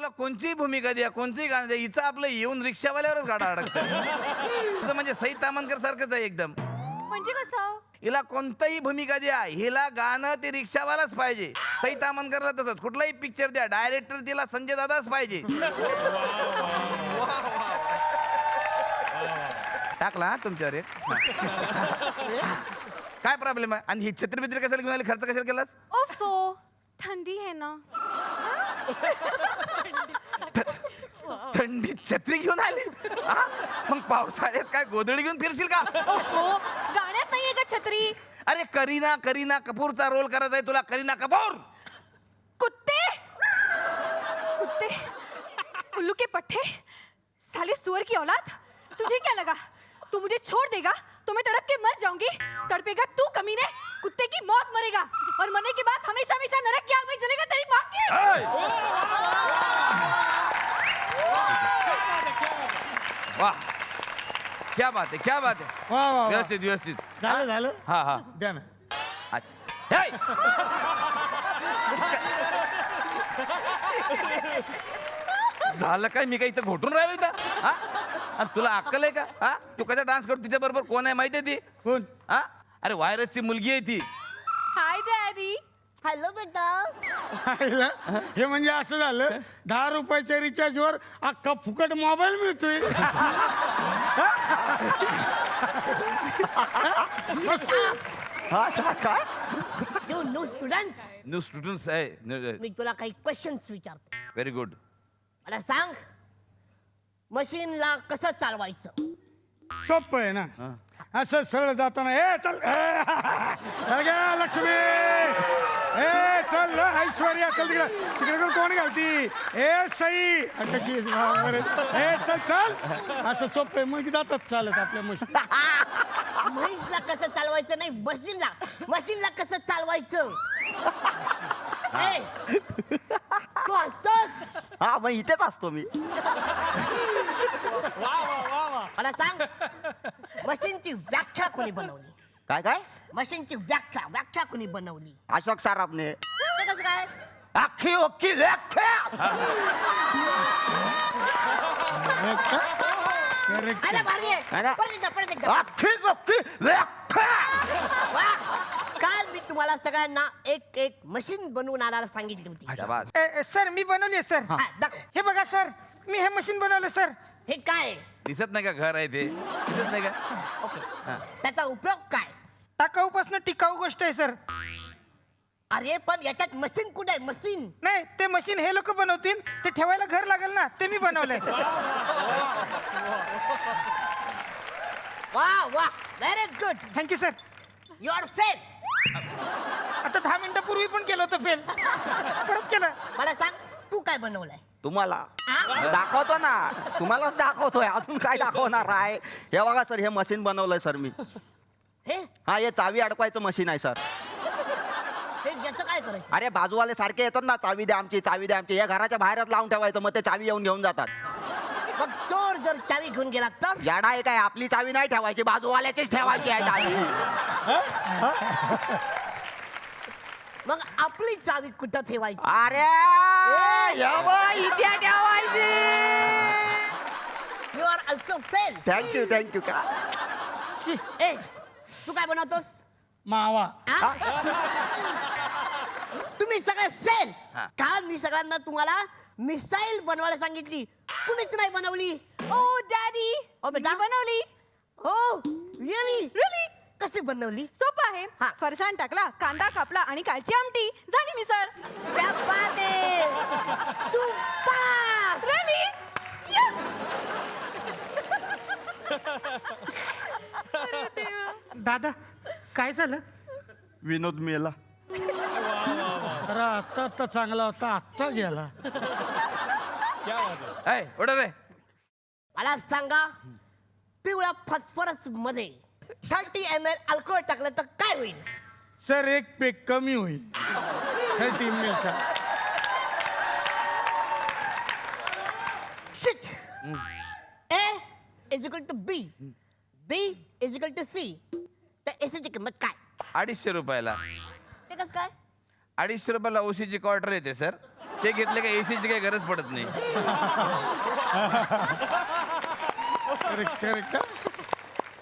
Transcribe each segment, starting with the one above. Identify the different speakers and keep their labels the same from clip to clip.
Speaker 1: तुला कोणतीही भूमिका द्या, कोणतीही गाणं द्या, हिचं आपलं येऊन रिक्षावाल्यावरच गाडा अडकतं. म्हणजे सई तामणकर सारखंच आहे एकदम.
Speaker 2: म्हणजे कसं?
Speaker 1: हिला कोणताही भूमिका द्या, हिला गाणं ते रिक्षावालाच पाहिजे. सई तामणकरला तसंच, कुठलाही पिक्चर द्या, डायरेक्टर तिला संजय दादाच पाहिजे. टाकला हा तुमच्यावर एक. काय प्रॉब्लेम आहे? आणि ही छत्रबित्री कशाला घेऊन आली, खर्च कशाला केलास?
Speaker 2: ओफो, थंडी है ना.
Speaker 1: थंडीत छत्री घेऊन आली हा? मग पावसाळ्यात काय गोधडी घेऊन फिरशील का?
Speaker 2: ओहो, गाण्यात नाहीये का छत्री?
Speaker 1: अरे करीना कपूरचा रोल करायचा आहे तुला. करीना कपूर.
Speaker 2: कुत्ते कुत्ते, उल्लू के पट्टे, साले सुअर की औलाद, तुझे क्या लगा तू मुझे छोड़ देगा तो मैं तड़प के मर जाऊंगी? तड़पेगा तू कमीने, कुत्ते की मौत मरेगा और मरने के बाद हमेशा हमेशा नरक की आग में जलेगा तेरी माँ की.
Speaker 1: वाह, क्या बात है, क्या बात है.
Speaker 3: वा वा वा.
Speaker 1: व्यवस्थित व्यवस्थित.
Speaker 3: झालं झालं
Speaker 1: हा हा.
Speaker 3: द्या ना.
Speaker 1: अच्छा. हे! झालं काय? मी काय इथं घोटून राहिलो इथं हा? आणि तुला अक्कल आहे का हा? तू कसा डान्स करतो? तिच्या बरोबर कोण आहे माहिती आहे ती?
Speaker 3: कोण?
Speaker 1: हा? अरे व्हायरसची मुलगी आहे ती.
Speaker 2: हाय डॅडी.
Speaker 4: हॅलो बेटा.
Speaker 3: पाहिलं? हे म्हणजे असं झालं 10 रुपयाच्या रिचार्जवर अख्खा फुकट मोबाईल मिळतोय.
Speaker 1: काय?
Speaker 4: You new students,
Speaker 1: new students आहे.
Speaker 4: मी तुला काही क्वेश्चन्स विचारतो.
Speaker 1: Very good.
Speaker 4: मला सांग, मशीनला कसं चालवायचं?
Speaker 3: सोपं आहे ना. असं सरळ जाताना ए चल गे लक्ष्मी, ए चल ऐश्वर्या, चल तिकडे तिकडे कोण घालती, ए सई कशी ए चल चल. असं सोपं आहे. मग जातात चालत आपल्या मशीन.
Speaker 4: म्हैसला कसं चालवायचं नाही, मशीनला कसं चालवायचं? ए, तू असतोस?
Speaker 5: हा मग इथेच असतो मी.
Speaker 4: मला सांग, मशीनची व्याख्या कोणी बनवली?
Speaker 5: काय काय?
Speaker 4: मशीनची व्याख्या कोणी बनवली?
Speaker 5: अशोक सराफने.
Speaker 4: ते कसं काय?
Speaker 5: अख्खी ओक्की व्याख्या.
Speaker 4: अरे भारी आहे.
Speaker 5: है ना?
Speaker 4: परत एकदा.
Speaker 5: अख्खी ओक्की व्याख्या.
Speaker 4: वाह. काल मी तुम्हाला सगळ्यांना एक एक मशीन बनवून आणायला सांगितली होती.
Speaker 1: शाबास.
Speaker 3: सर मी बनवली आहे सर.
Speaker 4: हा, दाखव.
Speaker 3: हे बघा सर, मी हे मशीन बनवलं सर.
Speaker 4: हे काय?
Speaker 1: दिसत नाही का घर आहे ते? दिसत नाही का?
Speaker 4: ओके. त्याचा उपयोग काय?
Speaker 3: टाकाऊपासून टिकाऊ गोष्ट आहे सर.
Speaker 4: अरे पण याच्यात मशीन कुठे आहे? मशीन
Speaker 3: नाही, ते मशीन हे लोक बनवतील, ते ठेवायला घर लागेल ना, ते मी बनवलंय.
Speaker 4: वा वा, very good.
Speaker 3: Thank you sir.
Speaker 4: You are fail.
Speaker 3: आता 10 मिनिटापूर्वी पण केलं होतं फेल, परत केलं.
Speaker 4: मला सांग, तू काय बनवलंय?
Speaker 5: तुम्हाला
Speaker 4: आ?
Speaker 5: दाखवतो ना, तुम्हालाच दाखवतोय. अजून काय दाखवणार आहे? हे बघा सर, हे मशीन बनवलंय सर मी.
Speaker 4: हे
Speaker 5: हा, हे चावी अडकवायचं मशीन आहे सर.
Speaker 4: हे याचं काय करायचं?
Speaker 5: अरे बाजूवाले सारखे येतात ना, चावी द्या आमची, चावी द्या आमची. या घराच्या बाहेरच लावून ठेवायचं, मग ते चावी येऊन घेऊन जातात.
Speaker 4: मग चोर जर चावी घेऊन गेला तर?
Speaker 5: याडा आहे काय? आपली चावी नाही ठेवायची, बाजूवाल्याचीच ठेवायची आहे चावी.
Speaker 4: मग आपली चावी कुठं ठेवायची?
Speaker 5: अरे हे बघ, इथे ठेवायची.
Speaker 4: You are also fail.
Speaker 5: Thank you का?
Speaker 3: शी,
Speaker 4: ए, तू काय बनवतोस?
Speaker 3: मावा.
Speaker 4: आ? तुम्ही सगळे फेल.
Speaker 1: हा.
Speaker 4: काल मी सगळ्यांना तुम्हाला मिसाईल बनवायला सांगितली, कुणीच नाही बनवली.
Speaker 2: ओ डॅडी,
Speaker 4: ओ बेटा.
Speaker 2: मी बनवली.
Speaker 4: हो, रिअली?
Speaker 2: Really?
Speaker 4: कशी बनवली?
Speaker 2: सोपं आहे.
Speaker 4: हा.
Speaker 2: फरसाण टाकला, कांदा कापला आणि कालची आमटी झाली मिसळ.
Speaker 4: क्या बात आहे, तू पास.
Speaker 2: Really? Yes! अरे देवा.
Speaker 3: दादा काय झालं?
Speaker 5: विनोद मेला.
Speaker 3: अरे आता चांगला होता, आत्ता गेला.
Speaker 1: ऐ ओढ रे.
Speaker 4: मला सांगा, पिवळ्या फॉस्फरस मध्ये 30 ml अल्कोहोल टाकलं तर काय होईल?
Speaker 3: सर एक पेक कमी होईल 30 ml.
Speaker 4: Shit. A is equal to B, B is equal to C. तर एसीची किंमत काय?
Speaker 1: 250 रुपयाला.
Speaker 4: ते कसं काय?
Speaker 1: 250 रुपयाला ओशीची क्वार्टर येते सर. ते घेतले का एसीची काही गरज पडत नाही.
Speaker 3: करेक्ट.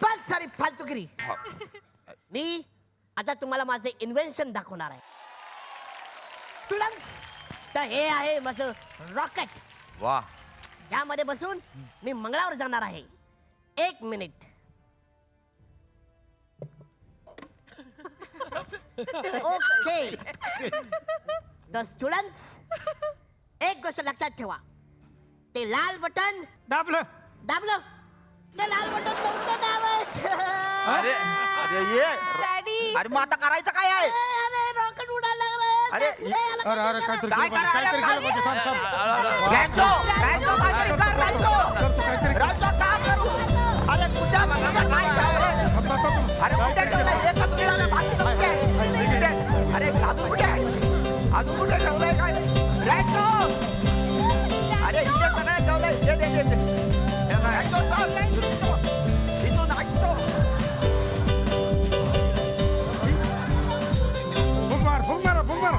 Speaker 4: बस सारी फालतुगिरी. मी आता तुम्हाला माझे इन्व्हेन्शन दाखवणार आहे. स्टुडंट्स, तर हे आहे माझं रॉकेट.
Speaker 1: वा.
Speaker 4: यामध्ये बसून मी मंगळावर जाणार आहे. 1 मिनिट. ओके. द स्टुडंट्स, एक गोष्ट लक्षात ठेवा. ते लाल बटन
Speaker 3: दाबलं.
Speaker 4: दाबलं. ते लाल बटन नव्हतं दाबायचं.
Speaker 1: अरे
Speaker 5: अरे ये
Speaker 2: डॅडी
Speaker 5: अरे मग आता करायचं काय आहे
Speaker 4: अरे रॉकेट उडायला लागलं.
Speaker 5: अरे,
Speaker 3: अरे काहीतरी
Speaker 5: काय
Speaker 3: केलं पाहिजे, काहीतरी केलं पाहिजे. थांब, थांब.
Speaker 5: रॅन्चो, रॅन्चो, काहीतरी कर, रॅन्चो. रॅन्चो, काय करू? अरे तुझ्या मनाला काय झालं?
Speaker 3: थांब, थांब, थांब.
Speaker 5: अरे कुठे ठेवलंय? एकच मिळालं, बाकी कुठे आहे? अरे अजून कुठे आहे? अजून कुठे ठेवलंय काय? रॅन्चो! अरे इथे तर नाही ठेवलंय. दे. रॅन्चो, चल. इथून हटतो.
Speaker 3: फुंक मारा.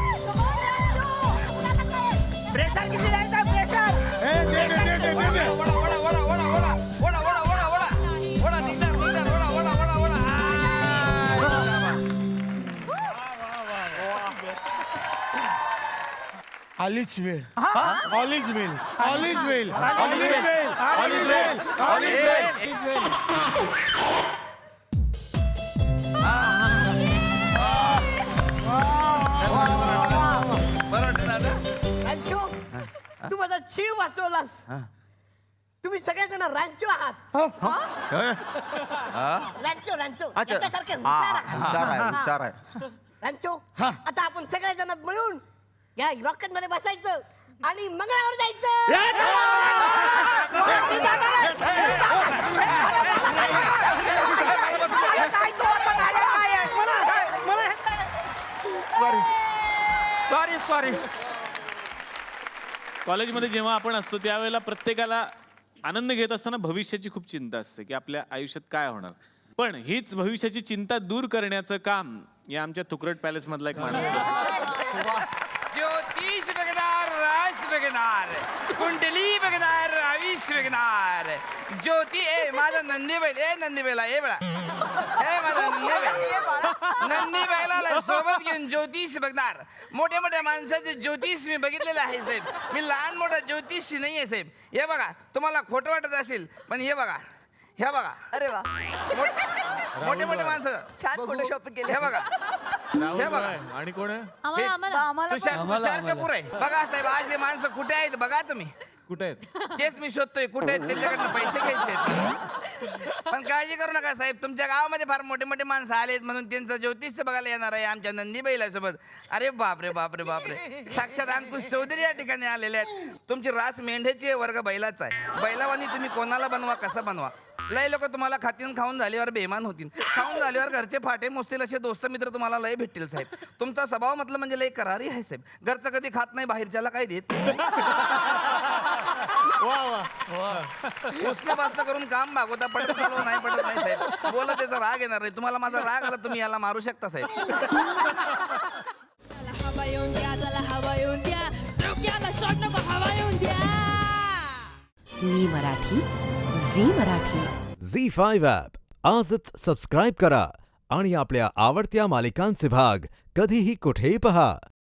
Speaker 5: प्रेशर किती द्यायचा प्रेशर?
Speaker 3: ए, दे. आलीच वेळ. ऑलिज वेल.
Speaker 4: रॅन्चो, तू माझा जीव वाचवलास. तुम्ही सगळेजण रॅन्चो आहात. रॅन्चो
Speaker 5: अच्छा.
Speaker 4: याच्यासारखे
Speaker 5: हा,
Speaker 4: हुशार आहात.
Speaker 5: हुशार आहे.
Speaker 4: रॅन्चो, आता आपण सगळेजण मिळून या रॉकेट मध्ये बसायचं आणि मंगळावर जायचं.
Speaker 5: सॉरी.
Speaker 6: कॉलेजमध्ये जेव्हा आपण असतो त्यावेळेला प्रत्येकाला आनंद घेत असताना भविष्याची खूप चिंता असते की आपल्या आयुष्यात काय होणार. पण हीच भविष्याची चिंता दूर करण्याचं काम या आमच्या तुकरट पॅलेस मधला एक माणूस करतो.
Speaker 1: ज्योतिष बघणार, राश बघणार, कुंडली बघणार, आयुष्य बघणार. ज्योती ए माझा नंदीबैल. ए नंदीबैला ए बळा. ए माझा नंदीबैलाला सोबत घेऊन ज्योतिष बघणार. मोठ्या माणसाचे ज्योतिष मी बघितलेले आहे साहेब. मी लहान मोठा ज्योतिषी नाही आहे साहेब. हे बघा, तुम्हाला खोटं वाटत असेल पण हे बघा.
Speaker 7: अरे वा,
Speaker 1: मोठे माणसं.
Speaker 7: छान फोटोशॉप केले.
Speaker 1: हे बघा. हे बघा.
Speaker 6: आणि कोण आहे?
Speaker 7: आम्हाला
Speaker 1: तुषार कपूर आहे. बघा साहेब, आज हे माणसं कुठे आहेत बघा तुम्ही.
Speaker 6: कुठे आहेत?
Speaker 1: तेच मी शोधतोय कुठे आहेत, त्यांच्याकडनं पैसे घ्यायचे आहेत. पण काळजी करू नका साहेब, तुमच्या गावामध्ये फार मोठे माणसं आलेत म्हणून त्यांचं ज्योतिष बघायला येणार आहे आमच्या नंदीबाईला सोबत. अरे बापरे. साक्षात अंकुश चौधरी या ठिकाणी आलेले आहेत. तुमची रास मेंढ्याची आहे, वर्ग बैलाचा आहे. बैलावानी तुम्ही कोणाला बनवा, कसा बनवा. लय लोक तुम्हाला खाऊन झाल्यावर बेमान होतील. खाऊन झाल्यावर घरचे फाटे मोजतील असे दोस्त मित्र तुम्हाला लय भेटतील साहेब. तुमचा स्वभाव म्हटलं म्हणजे लय करारी आहे साहेब. घरचं कधी खात नाही, बाहेरच्याला काय देत उसने बास्ता करून काम भागवता. पटत नाही साहेब. बोला त्याचा राग येणार नाही. तुम्हाला माझा राग आला, तुम्ही याला मारू शकता साहेब.
Speaker 2: हवा येऊन द्या. डोक्याला शॉट नको, हवा येऊन द्या.
Speaker 8: मी मराठी, झी मराठी.
Speaker 9: झी5 ॲप आजच सबस्क्राईब करा आणि आपल्या आवडत्या मालिकांचे भाग कधीही कुठेही पहा.